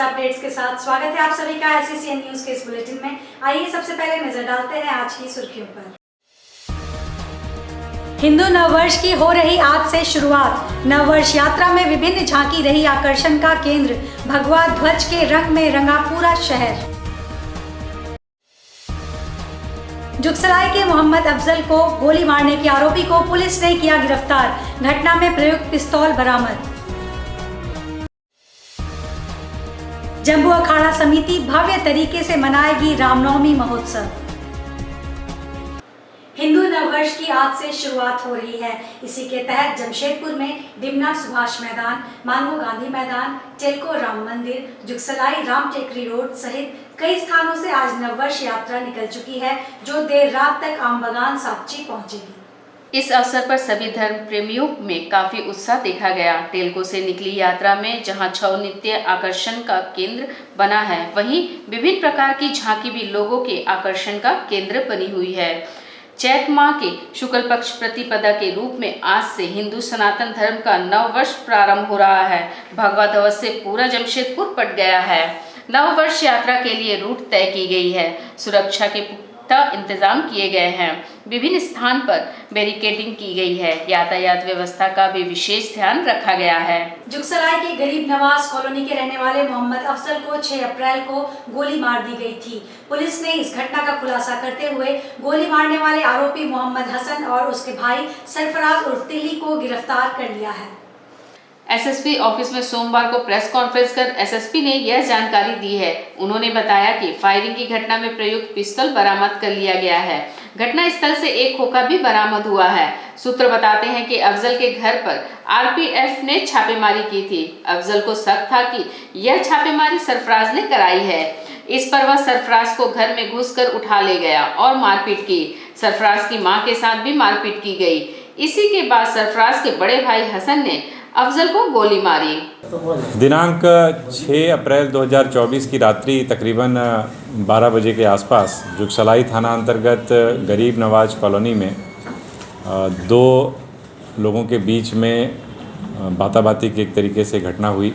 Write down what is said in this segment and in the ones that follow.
ताजा अपडेट्स के साथ स्वागत है आप सभी का एससीसीएन न्यूज के इस बुलेटिन में। आइए सबसे पहले नजर डालते हैं आज की सुर्खियों पर। हिंदू नववर्ष की हो रही आज से शुरुआत। नववर्ष यात्रा में विभिन्न झांकी रही आकर्षण का केंद्र। भगवा ध्वज के रंग में रंगा पूरा शहर। जुगसराय के मोहम्मद अफजल को गोली मारने के आरोपी को पुलिस ने किया गिरफ्तार। घटना में प्रयुक्त पिस्तौल बरामद। जम्बू अखाड़ा समिति भव्य तरीके से मनाएगी रामनवमी महोत्सव। हिंदू नववर्ष की आज से शुरुआत हो रही है। इसी के तहत जमशेदपुर में डिमना सुभाष मैदान, मानगो गांधी मैदान, टेलको राम मंदिर, जुगसलाई राम टेकरी रोड सहित कई स्थानों से आज नववर्ष यात्रा निकल चुकी है, जो देर रात तक आमबगान साकची पहुंचेगी। इस अवसर पर सभी धर्म प्रेमियों में काफी उत्साह देखा गया। टेलको से निकली यात्रा में जहां छऊ नृत्य आकर्षण का केंद्र बना है, वहीं विभिन्न प्रकार की झांकी भी लोगों के आकर्षण का केंद्र बनी हुई है। चैत माह के शुक्ल पक्ष प्रतिपदा के रूप में आज से हिंदू सनातन धर्म का नववर्ष प्रारंभ हो रहा है। भगवा ध्वज से पूरा जमशेदपुर पट गया है। नववर्ष यात्रा के लिए रूट तय की गई है। सुरक्षा के इंतजाम किए गए हैं। विभिन्न स्थान पर बैरिकेडिंग की गई है। यातायात व्यवस्था का भी विशेष ध्यान रखा गया है। जुगसराय के गरीब नवाज कॉलोनी के रहने वाले मोहम्मद अफजल को 6 अप्रैल को गोली मार दी गई थी। पुलिस ने इस घटना का खुलासा करते हुए गोली मारने वाले आरोपी मोहम्मद हसन और उसके भाई सरफराज उर्फ तिल्ली को गिरफ्तार कर लिया है। एसएसपी ऑफिस में सोमवार को प्रेस कॉन्फ्रेंस कर एसएसपी ने यह जानकारी दी है। उन्होंने बताया कि फायरिंग की घटना में प्रयुक्त पिस्तौल बरामद कर लिया गया है। घटना स्थल से एक खोखा भी बरामद हुआ है। सूत्र बताते हैं कि अफजल के घर पर आरपीएफ ने छापेमारी की थी। अफजल को शक था कि यह छापेमारी सरफराज ने कराई है। इस पर वह सरफराज को घर में घुसकर उठा ले गया और मारपीट की। सरफराज की मां के साथ भी मारपीट की गई। इसी के बाद सरफराज के बड़े भाई हसन ने अफजल को गोली मारी। दिनांक 6 अप्रैल 2024 की रात्रि तकरीबन 12 बजे के आसपास जुगसलाई थाना अंतर्गत गरीब नवाज कॉलोनी में दो लोगों के बीच में बाताबाती की एक तरीके से घटना हुई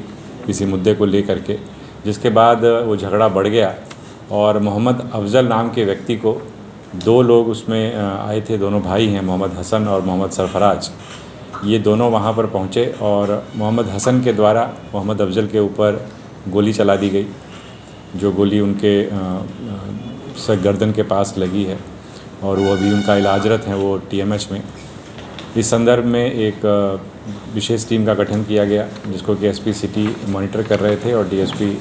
किसी मुद्दे को लेकर के, जिसके बाद वो झगड़ा बढ़ गया और मोहम्मद अफजल नाम के व्यक्ति को दो लोग उसमें आए थे। दोनों भाई हैं, मोहम्मद हसन और मोहम्मद सरफराज। ये दोनों वहाँ पर पहुँचे और मोहम्मद हसन के द्वारा मोहम्मद अफजल के ऊपर गोली चला दी गई, जो गोली उनके गर्दन के पास लगी है और वो अभी उनका इलाजरत हैं, वो टीएमएच में। इस संदर्भ में एक विशेष टीम का गठन किया गया, जिसको कि एसपी सिटी मॉनिटर कर रहे थे और डीएसपी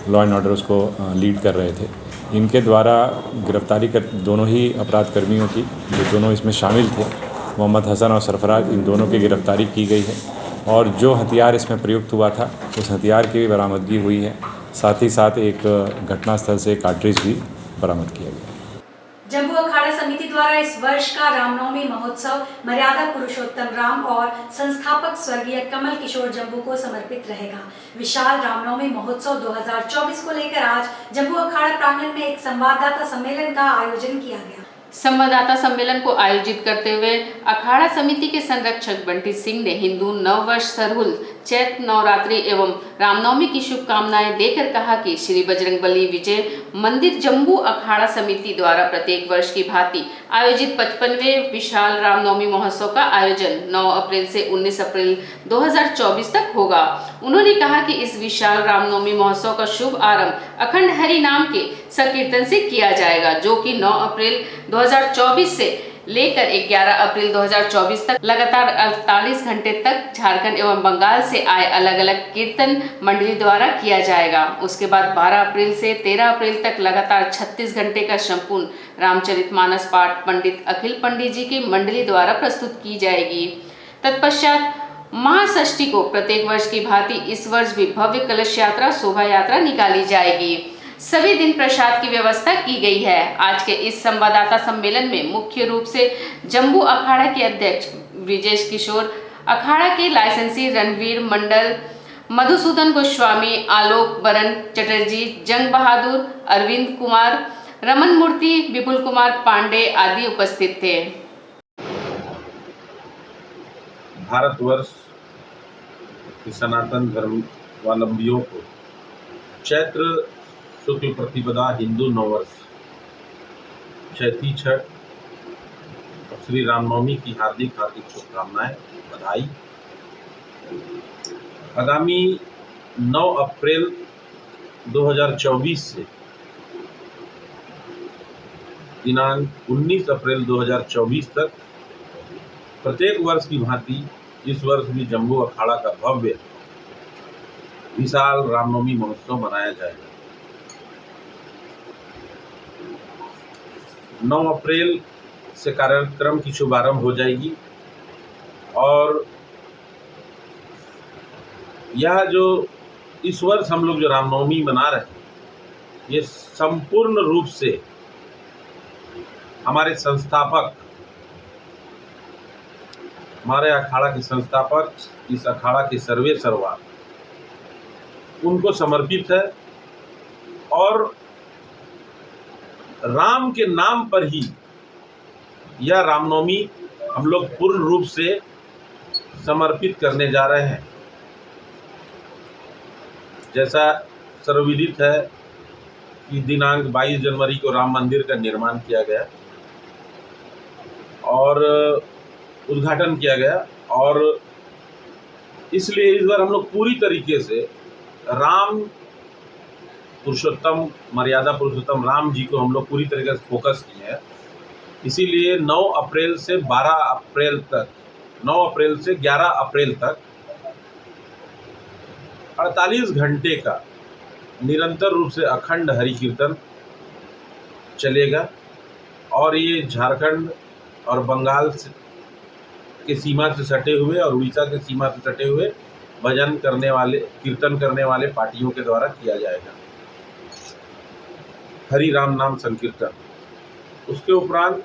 लॉ एंड ऑर्डर उसको लीड कर रहे थे। इनके द्वारा गिरफ्तारी कर दोनों ही अपराध कर्मियों की, जो दोनों इसमें शामिल थे, मोहम्मद हसन और सरफराज, इन दोनों की गिरफ्तारी की गई है और जो हथियार इसमें प्रयुक्त हुआ था उस हथियार की भी बरामदगी हुई है। साथ ही साथ एक घटनास्थल से कार्ट्रिज भी बरामद किया गया। जम्बू अखाड़ा समिति द्वारा इस वर्ष का रामनवमी महोत्सव मर्यादा पुरुषोत्तम राम और संस्थापक स्वर्गीय कमल किशोर जम्बू को समर्पित रहेगा। विशाल रामनवमी महोत्सव 2024 को लेकर आज जम्बू अखाड़ा प्रांगण में एक संवाददाता सम्मेलन का आयोजन किया गया। संवाददाता सम्मेलन को आयोजित करते हुए अखाड़ा समिति के संरक्षक बंटी सिंह ने हिंदू नववर्ष सरहुल, चैत नवरात्रि एवं रामनवमी की शुभकामनाएं देकर कहा कि श्री बजरंगबली विजय मंदिर जम्बू अखाड़ा समिति द्वारा प्रत्येक वर्ष की भांति आयोजित 55वें विशाल रामनवमी महोत्सव का आयोजन 9 अप्रैल से 19 अप्रैल 2024 तक होगा। उन्होंने कहा कि इस विशाल रामनवमी महोत्सव का शुभ आरंभ अखंड हरि नाम के संकीर्तन से किया जाएगा, जो कि 9 अप्रैल 2024 से लेकर 11 अप्रैल 2024 तक लगातार 48 घंटे तक झारखंड एवं बंगाल से आए अलग अलग कीर्तन मंडली द्वारा किया जाएगा। उसके बाद 12 अप्रैल से 13 अप्रैल तक लगातार 36 घंटे का संपूर्ण रामचरितमानस पाठ पंडित अखिल पंडित जी की मंडली द्वारा प्रस्तुत की जाएगी। तत्पश्चात महाषष्ठी को प्रत्येक वर्ष की भांति इस वर्ष भी भव्य कलश यात्रा शोभा यात्रा निकाली जाएगी। सभी दिन प्रसाद की व्यवस्था की गई है। आज के इस संवाददाता सम्मेलन में मुख्य रूप से जम्बू अखाड़ा के अध्यक्ष ब्रिजेश किशोर, अखाड़ा के लाइसेंसी रणवीर मंडल, मधुसूदन गोस्वामी, आलोक बरन चटर्जी, जंग बहादुर, अरविंद कुमार, रमन मूर्ति, विपुल कुमार पांडे आदि उपस्थित थे। भारतवर्ष के सनातन धर्मावलंबियों को चैत्र शुक्ल प्रतिपदा हिंदू नववर्ष चैती छठ और श्री रामनवमी की हार्दिक हार्दिक शुभकामनाएं, बधाई। आगामी 9 अप्रैल 2024 से दिनांक 19 अप्रैल 2024 तक प्रत्येक वर्ष की भांति इस वर्ष भी जम्बू अखाड़ा का भव्य विशाल रामनवमी महोत्सव मनाया जाएगा। 9 अप्रैल से कार्यक्रम की शुभारंभ हो जाएगी और यह जो इस वर्ष हम लोग जो रामनवमी मना रहे हैं, ये संपूर्ण रूप से हमारे संस्थापक, हमारे अखाड़ा के संस्थापक, इस अखाड़ा के सर्वे सर्वा उनको समर्पित है और राम के नाम पर ही यह रामनवमी हम लोग पूर्ण रूप से समर्पित करने जा रहे हैं। जैसा सर्वविदित है कि दिनांक 22 जनवरी को राम मंदिर का निर्माण किया गया और उद्घाटन किया गया और इसलिए इस बार हम लोग पूरी तरीके से राम पुरुषोत्तम, मर्यादा पुरुषोत्तम राम जी को हम लोग पूरी तरीके से फोकस किए हैं। इसीलिए 9 अप्रैल से 12 अप्रैल तक, 9 अप्रैल से 11 अप्रैल तक 48 घंटे का निरंतर रूप से अखंड हरि कीर्तन चलेगा और ये झारखंड और बंगाल के सीमा से सटे हुए और उड़ीसा के सीमा से सटे हुए भजन करने वाले, कीर्तन करने वाले पार्टियों के द्वारा किया जाएगा, हरि राम नाम संकीर्तन। उसके उपरांत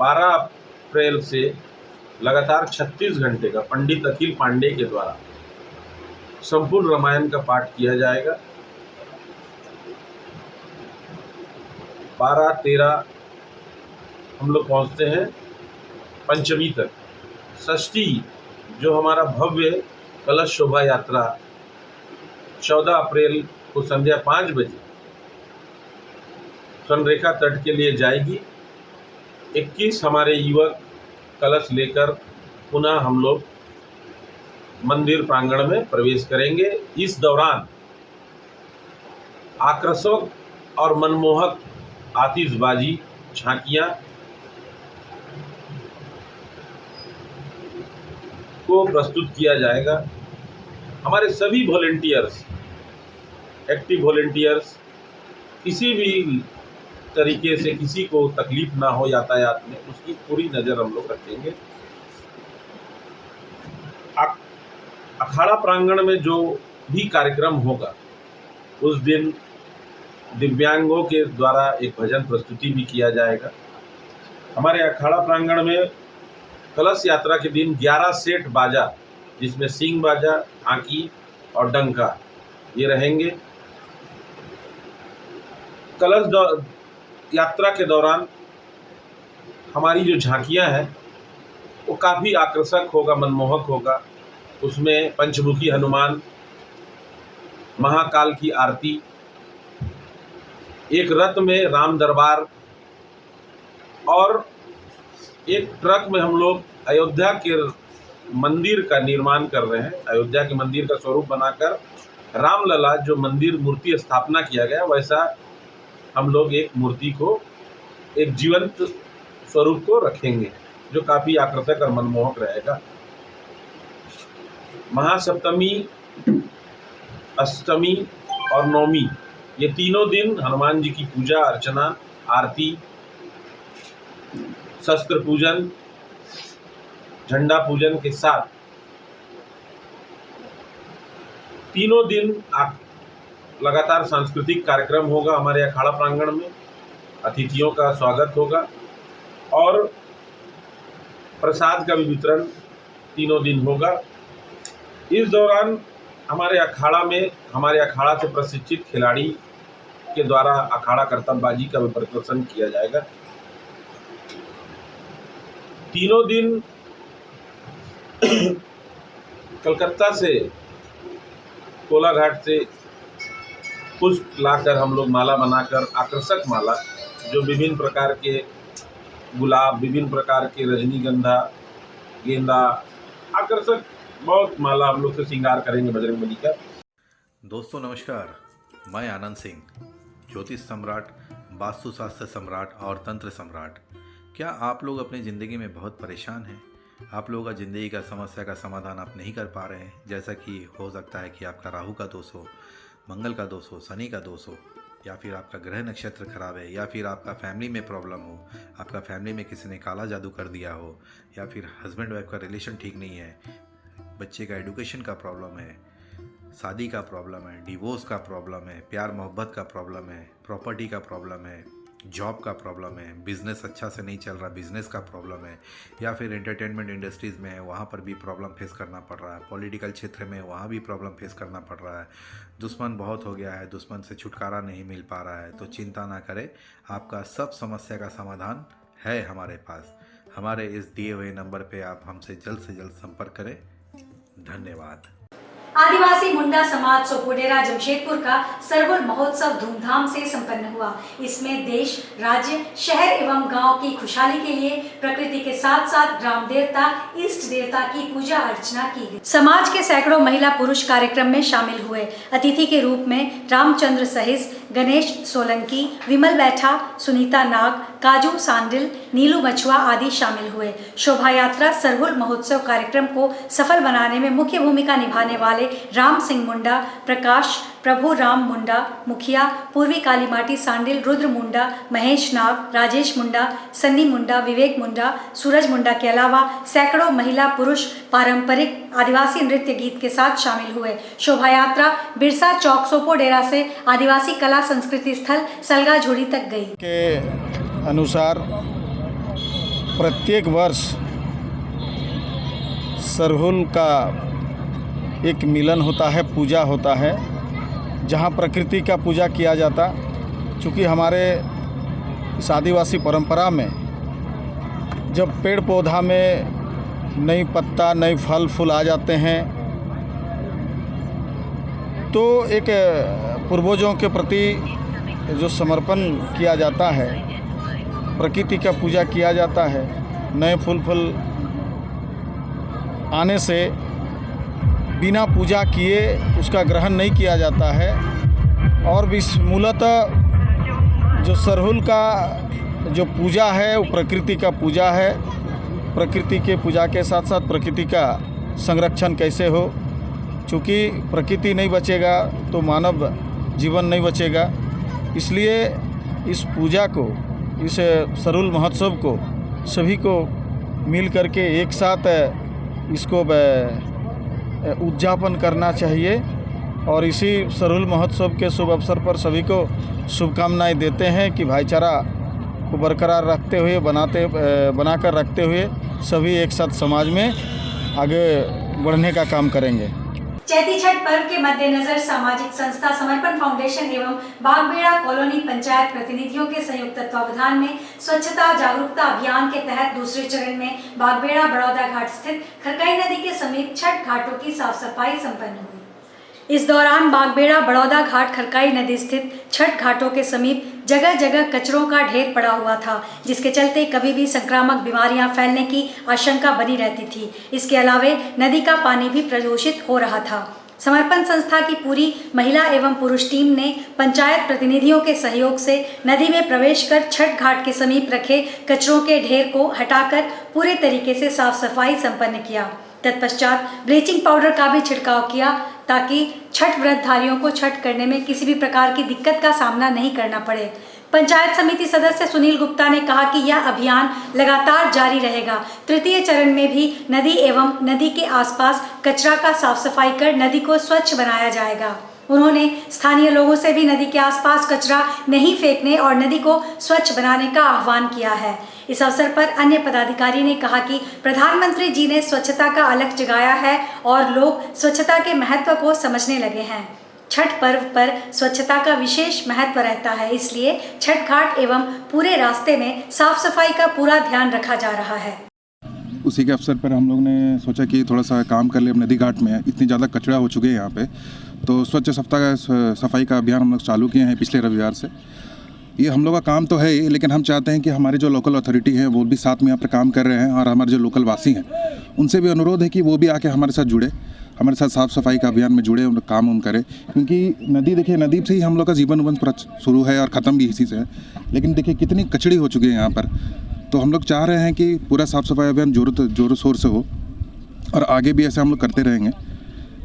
12 अप्रैल से लगातार 36 घंटे का पंडित अखिल पांडे के द्वारा संपूर्ण रामायण का पाठ किया जाएगा। 12-13 हम लोग पहुंचते हैं पंचमी तक। षष्ठी जो हमारा भव्य कलश शोभा यात्रा 14 अप्रैल को संध्या 5 बजे स्वर्णरेखा तट के लिए जाएगी। 21 हमारे युवक कलश लेकर पुनः हम लोग मंदिर प्रांगण में प्रवेश करेंगे। इस दौरान आकर्षक और मनमोहक आतिशबाजी, झांकियां को प्रस्तुत किया जाएगा। हमारे सभी वॉलेंटियर्स, एक्टिव वॉलेंटियर्स, किसी भी तरीके से किसी को तकलीफ ना हो यातायात में, उसकी पूरी नज़र हम लोग रखेंगे। अखाड़ा प्रांगण में जो भी कार्यक्रम होगा उस दिन दिव्यांगों के द्वारा एक भजन प्रस्तुति भी किया जाएगा। हमारे अखाड़ा प्रांगण में कलश यात्रा के दिन 11 सेट बाजा, जिसमें सींग बाजा, झांकी और डंका, ये रहेंगे। कलश यात्रा के दौरान हमारी जो झांकियां हैं वो काफ़ी आकर्षक होगा, मनमोहक होगा। उसमें पंचमुखी हनुमान, महाकाल की आरती, एक रथ में राम दरबार और एक ट्रक में हम लोग अयोध्या के मंदिर का निर्माण कर रहे हैं। अयोध्या के मंदिर का स्वरूप बनाकर रामलला जो मंदिर मूर्ति स्थापना किया गया, वैसा हम लोग एक मूर्ति को, एक जीवंत स्वरूप को रखेंगे जो काफ़ी आकर्षक और मनमोहक रहेगा। महासप्तमी, अष्टमी और नवमी, ये तीनों दिन हनुमान जी की पूजा अर्चना, आरती, शस्त्र पूजन, झंडा पूजन के साथ तीनों दिन लगातार सांस्कृतिक कार्यक्रम होगा। हमारे अखाड़ा प्रांगण में अतिथियों का स्वागत होगा और प्रसाद का भी वितरण तीनों दिन होगा। इस दौरान हमारे अखाड़ा से प्रशिक्षित खिलाड़ी के द्वारा अखाड़ा कर्तव्यबाजी का भी प्रदर्शन किया जाएगा। तीनों दिन कलकत्ता से, कोलाघाट से पुष्प लाकर हम लोग माला बनाकर, आकर्षक माला जो विभिन्न प्रकार के गुलाब, विभिन्न प्रकार के रजनीगंधा, गेंदा, आकर्षक बहुत माला हम लोग से श्रृंगार करेंगे बजरंगबली का। दोस्तों नमस्कार, मैं आनंद सिंह, ज्योतिष सम्राट, वास्तुशास्त्र सम्राट और तंत्र सम्राट। क्या आप लोग अपनी ज़िंदगी में बहुत परेशान हैं? आप लोगों का ज़िंदगी का समस्या का समाधान आप नहीं कर पा रहे हैं, जैसा कि हो सकता है कि आपका राहु का दोष हो, मंगल का दोष हो, शनि का दोष हो, या फिर आपका ग्रह नक्षत्र खराब है, या फिर आपका फैमिली में प्रॉब्लम हो, आपका फैमिली में किसी ने काला जादू कर दिया हो, या फिर हस्बैंड वाइफ का रिलेशन ठीक नहीं है, बच्चे का एजुकेशन का प्रॉब्लम है, शादी का प्रॉब्लम है, डिवोर्स का प्रॉब्लम है, प्यार मोहब्बत का प्रॉब्लम है, प्रॉपर्टी का प्रॉब्लम है, जॉब का प्रॉब्लम है, बिज़नेस अच्छा से नहीं चल रहा, बिज़नेस का प्रॉब्लम है, या फिर एंटरटेनमेंट इंडस्ट्रीज़ में है, वहाँ पर भी प्रॉब्लम फेस करना पड़ रहा है, पॉलिटिकल क्षेत्र में वहाँ भी प्रॉब्लम फेस करना पड़ रहा है, दुश्मन बहुत हो गया है, दुश्मन से छुटकारा नहीं मिल पा रहा है, तो चिंता ना करें, आपका सब समस्या का समाधान है हमारे पास। हमारे इस दिए हुए नंबर पर आप हमसे जल्द से जल्द संपर्क करें। धन्यवाद। आदिवासी मुंडा समाज सोपोडेरा जमशेदपुर का सरहुल महोत्सव धूमधाम से संपन्न हुआ। इसमें देश, राज्य, शहर एवं गांव की खुशहाली के लिए प्रकृति के साथ साथ ग्राम देवता, इष्ट देवता की पूजा अर्चना की गई। समाज के सैकड़ों महिला पुरुष कार्यक्रम में शामिल हुए। अतिथि के रूप में रामचंद्र सहिस, गणेश सोलंकी, विमल बैठा, सुनीता नाग, काजू सांडिल, नीलू मछुआ आदि शामिल हुए। शोभा यात्रा सरहुल महोत्सव कार्यक्रम को सफल बनाने में मुख्य भूमिका निभाने वाले राम सिंह मुंडा, प्रकाश प्रभु राम मुंडा मुखिया, पूर्वी काली माटी सांडिल, रुद्र मुंडा, महेश नाग, राजेश मुंडा, सन्नी मुंडा, विवेक मुंडा, सूरज मुंडा के अलावा सैकड़ों महिला पुरुष पारंपरिक आदिवासी नृत्य गीत के साथ शामिल हुए। शोभा यात्रा बिरसा चौक सोपोडेरा से आदिवासी कला संस्कृति स्थल सलगा झोड़ी तक गई। के अनुसार प्रत्येक वर्ष सरहुल का एक मिलन होता है, पूजा होता है, जहाँ प्रकृति का पूजा किया जाता। चूँकि हमारे इस आदिवासी परंपरा में जब पेड़ पौधा में नई पत्ता, नई फल फूल आ जाते हैं, तो एक पूर्वजों के प्रति जो समर्पण किया जाता है, प्रकृति का पूजा किया जाता है। नए फूल आने से बिना पूजा किए उसका ग्रहण नहीं किया जाता है। और भी मूलतः जो सरहुल का जो पूजा है वो प्रकृति का पूजा है। प्रकृति के पूजा के साथ साथ प्रकृति का संरक्षण कैसे हो, चूँकि प्रकृति नहीं बचेगा तो मानव जीवन नहीं बचेगा। इसलिए इस पूजा को, इस सरहुल महोत्सव को सभी को मिल करके एक साथ इसको उद्यापन करना चाहिए। और इसी सरहुल महोत्सव के शुभ अवसर पर सभी को शुभकामनाएं देते हैं कि भाईचारा को बरकरार रखते हुए, बनाकर रखते हुए सभी एक साथ समाज में आगे बढ़ने का काम करेंगे। चैती छठ पर्व के मद्देनजर सामाजिक संस्था समर्पण फाउंडेशन एवं बागबेड़ा कॉलोनी पंचायत प्रतिनिधियों के संयुक्त तत्वावधान में स्वच्छता जागरूकता अभियान के तहत दूसरे चरण में बागबेड़ा बड़ौदा घाट स्थित खरकई नदी के समीप छठ घाटों की साफ सफाई संपन्न हुई। इस दौरान बागबेड़ा बड़ौदा घाट खरकई नदी स्थित छठ घाटों के समीप जगह जगह कचरों का ढेर पड़ा हुआ था, जिसके चलते कभी भी संक्रामक बीमारियां फैलने की आशंका बनी रहती थी। इसके अलावे नदी का पानी भी प्रदूषित हो रहा था। समर्पण संस्था की पूरी महिला एवं पुरुष टीम ने पंचायत प्रतिनिधियों के सहयोग से नदी में प्रवेश कर छठ घाट के समीप रखे कचरों के ढेर को हटाकर पूरे तरीके से साफ सफाई संपन्न किया। तत्पश्चात ब्लीचिंग पाउडर का भी छिड़काव किया ताकि छठ व्रतधारियों को छठ करने में किसी भी प्रकार की दिक्कत का सामना नहीं करना पड़े। पंचायत समिति सदस्य सुनील गुप्ता ने कहा कि यह अभियान लगातार जारी रहेगा। तृतीय चरण में भी नदी एवं नदी के आसपास कचरा का साफ सफाई कर नदी को स्वच्छ बनाया जाएगा। उन्होंने स्थानीय लोगों से भी नदी के आसपास कचरा नहीं फेंकने और नदी को स्वच्छ बनाने का आह्वान किया है। इस अवसर पर अन्य पदाधिकारी ने कहा कि प्रधानमंत्री जी ने स्वच्छता का अलख जगाया है और लोग स्वच्छता के महत्व को समझने लगे हैं। छठ पर्व पर स्वच्छता का विशेष महत्व रहता है, इसलिए छठ घाट एवं पूरे रास्ते में साफ सफाई का पूरा ध्यान रखा जा रहा है। उसी के अवसर पर हम लोग ने सोचा कि थोड़ा सा काम कर ले। अब नदी घाट में इतनी ज़्यादा कचरा हो चुके हैं यहाँ पे, तो स्वच्छ सप्ताह सफाई का अभियान हम लोग चालू किए हैं पिछले रविवार से। ये हम लोग का काम तो है ही, लेकिन हम चाहते हैं कि हमारे जो लोकल अथॉरिटी है वो भी साथ में यहाँ पर काम कर रहे हैं, और हमारे जो लोकल वासी हैं उनसे भी अनुरोध है कि वो भी आके हमारे साथ जुड़े, हमारे साथ साफ़ सफाई का अभियान में जुड़े, उन काम उन करें। क्योंकि नदी देखिए, नदी से ही हम लोग का जीवन उवन शुरू है और ख़त्म भी इसी से है। लेकिन देखिए कितनी कचड़ी हो चुकी है यहाँ पर, तो हम लोग चाह रहे हैं कि पूरा साफ़ सफाई अभियान जोरों शोर से हो, और आगे भी ऐसे हम लोग करते रहेंगे।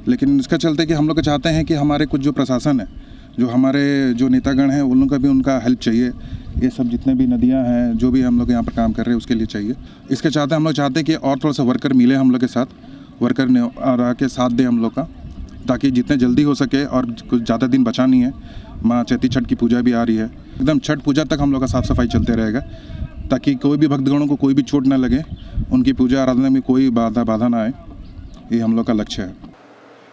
लेकिन इसका चलते कि हम लोग चाहते हैं कि हमारे कुछ जो प्रशासन है, जो हमारे जो नेतागण हैं, उन लोगों का भी उनका हेल्प चाहिए। ये सब जितने भी नदियां हैं, जो भी हम लोग यहाँ पर काम कर रहे हैं उसके लिए चाहिए। इसके चाहते हम लोग चाहते हैं कि और थोड़ा सा वर्कर मिले हम लोग के साथ, वर्कर ने और आके साथ दे हम लोग का, ताकि जितने जल्दी हो सके, और कुछ ज़्यादा दिन बचा नहीं है। माँ चैती छठ की पूजा भी आ रही है, एकदम छठ पूजा तक हम लोग का साफ़ सफाई चलते रहेगा, ताकि कोई भी भक्तगणों को कोई भी चोट ना लगे, उनकी पूजा आराधना में कोई बाधा ना आए। ये हम लोग का लक्ष्य है।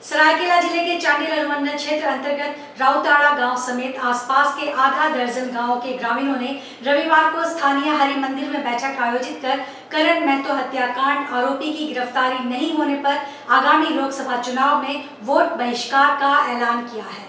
सरायकेला जिले के चांडिल अनुमंडल क्षेत्र अंतर्गत राउताड़ा गांव समेत आसपास के आधा दर्जन गांवों के ग्रामीणों ने रविवार को स्थानीय हरि मंदिर में बैठक आयोजित कर करण महतो हत्याकांड आरोपी की गिरफ्तारी नहीं होने पर आगामी लोकसभा चुनाव में वोट बहिष्कार का ऐलान किया है।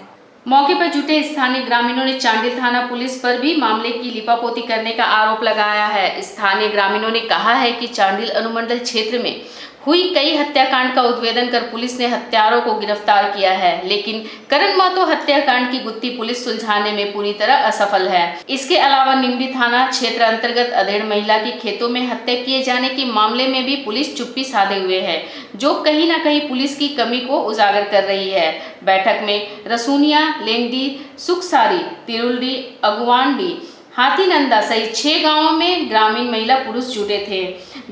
मौके पर जुटे स्थानीय ग्रामीणों ने चांडिल थाना पुलिस पर भी मामले की लिपापोती करने का आरोप लगाया है। स्थानीय ग्रामीणों ने कहा है कि चांडिल अनुमंडल क्षेत्र में हुई कई हत्याकांड का उद्भेदन कर पुलिस ने हत्यारों को गिरफ्तार किया है, लेकिन करण महतो हत्याकांड की गुत्थी पुलिस सुलझाने में पूरी तरह असफल है। इसके अलावा निम्बी थाना क्षेत्र अंतर्गत अधेड़ महिला की खेतों में हत्या किए जाने के मामले में भी पुलिस चुप्पी साधे हुए है, जो कहीं न कहीं पुलिस की कमी को उजागर कर रही है। बैठक में रसूनिया, लेंगडी, सुखसारी, तिरुलडी, अगुवानडी, हाथीनंदा सहित 6 गांवों में ग्रामीण महिला पुरुष जुटे थे।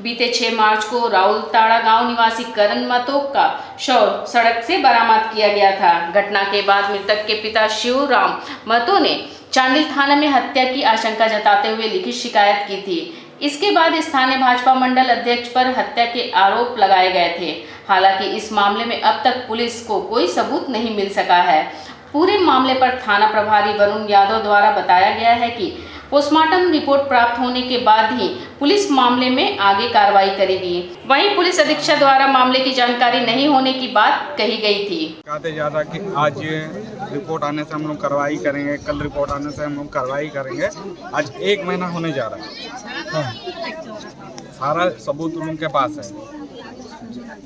बीते 6 मार्च को राउताड़ा गांव निवासी करण महतो का शव सड़क से बरामद किया गया था। घटना के बाद मृतक के पिता शिवराम महतो ने चांडिल थाना में हत्या की आशंका जताते हुए लिखित शिकायत की थी। इसके बाद स्थानीय भाजपा मंडल अध्यक्ष पर हत्या के आरोप लगाए गए थे। हालांकि इस मामले में अब तक पुलिस को कोई सबूत नहीं मिल सका है। पूरे मामले पर थाना प्रभारी वरुण यादव द्वारा बताया गया है कि पोस्टमार्टम रिपोर्ट प्राप्त होने के बाद ही पुलिस मामले में आगे कार्रवाई करेगी। वहीं पुलिस अधीक्षक द्वारा मामले की जानकारी नहीं होने की बात कही गई थी। कहते ज़्यादा कि आज रिपोर्ट आने से हम लोग कार्रवाई करेंगे, कल रिपोर्ट आने से हम लोग कार्रवाई करेंगे। आज 1 महीना होने जा रहा है, सारा सबूत उनके पास है,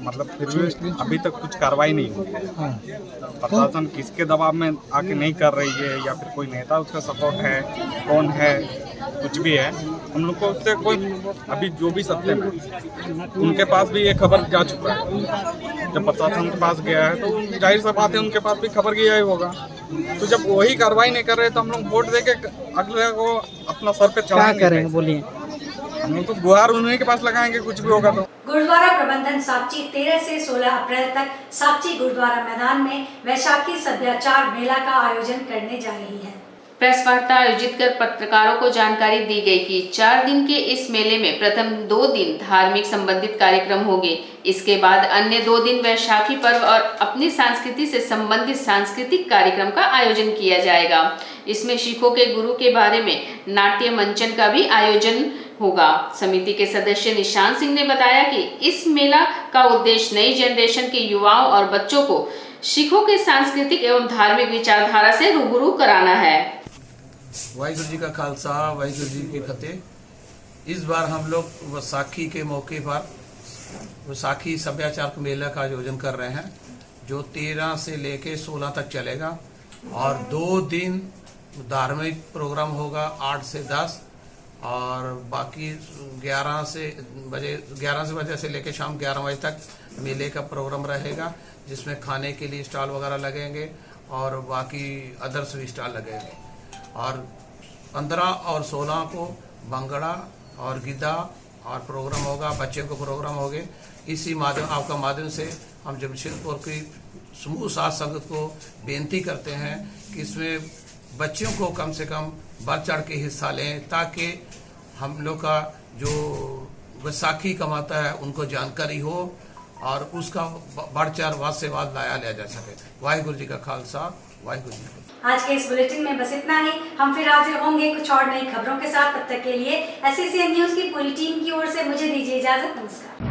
मतलब फिर भी अभी तक कुछ कार्रवाई नहीं हुई है। प्रशासन किसके दबाव में आके नहीं कर रही है, या फिर कोई नेता उसका सपोर्ट है, कौन है, कुछ भी है, हम लोग को उससे कोई अभी जो भी सत्य में उनके पास भी ये खबर जा चुका है। जब प्रशासन के पास गया है तो जाहिर सा बात है उनके पास भी खबर गया ही होगा। तो जब वही कार्रवाई नहीं कर रहे तो हम लोग वोट देके अगले को अपना सर पे चढ़ाएंगे, बोलिए हम लोग तो गुहार उन्हीं के पास लगाएंगे, कुछ भी होगा तो। गुरुद्वारा प्रबंधन साकची 13 से 16 अप्रैल तक साकची गुरुद्वारा मैदान में वैशाखी सभ्याचार मेला का आयोजन करने जा रही है। प्रेस वार्ता आयोजित कर पत्रकारों को जानकारी दी गई कि 4 दिन के इस मेले में प्रथम 2 दिन धार्मिक संबंधित कार्यक्रम होंगे। इसके बाद अन्य 2 दिन वैशाखी पर्व और अपनी संस्कृति से संबंधित सांस्कृतिक कार्यक्रम का आयोजन किया जाएगा। इसमें सिखों के गुरु के बारे में नाट्य मंचन का भी आयोजन होगा। समिति के सदस्य निशान सिंह ने बताया कि इस मेला का उद्देश्य नई जनरेशन के युवाओं और बच्चों को सिखों के सांस्कृतिक एवं धार्मिक विचारधारा से रूबरू कराना है। वाहिगुरु जी का खालसा, वाहिगुरु जी की फतेह। इस बार हम लोग वैसाखी के मौके पर वैसाखी सभ्याचार मेला का आयोजन कर रहे हैं, जो 13 से लेके 16 तक चलेगा, और 2 दिन धार्मिक प्रोग्राम होगा 8 से 10, और बाकी 11 बजे से लेकर शाम 11 बजे तक मेले का प्रोग्राम रहेगा, जिसमें खाने के लिए स्टॉल वगैरह लगेंगे और बाकी अदर्स भी स्टॉल लगेंगे। और 15 और 16 को भंगड़ा और गिद्दा और प्रोग्राम होगा, बच्चों को प्रोग्राम होंगे। इसी आपका माध्यम से हम जमशेदपुर की समूह साथ संगत को बेनती करते हैं कि इसमें बच्चों को कम से कम बढ़ चढ़ के हिस्सा लें, ताकि हम लोग का जो वैसाखी कमाता है उनको जानकारी हो और उसका बढ़ चढ़ वाद से वाद लाया जा सके। वाहिगुरु जी का खालसा, वाहिगुरु जी। आज के इस बुलेटिन में बस इतना ही। हम फिर हाजिर होंगे कुछ और नई खबरों के साथ। तब तक के लिए SCCN न्यूज की पूरी टीम की ओर से मुझे दीजिए इजाजत। नमस्कार।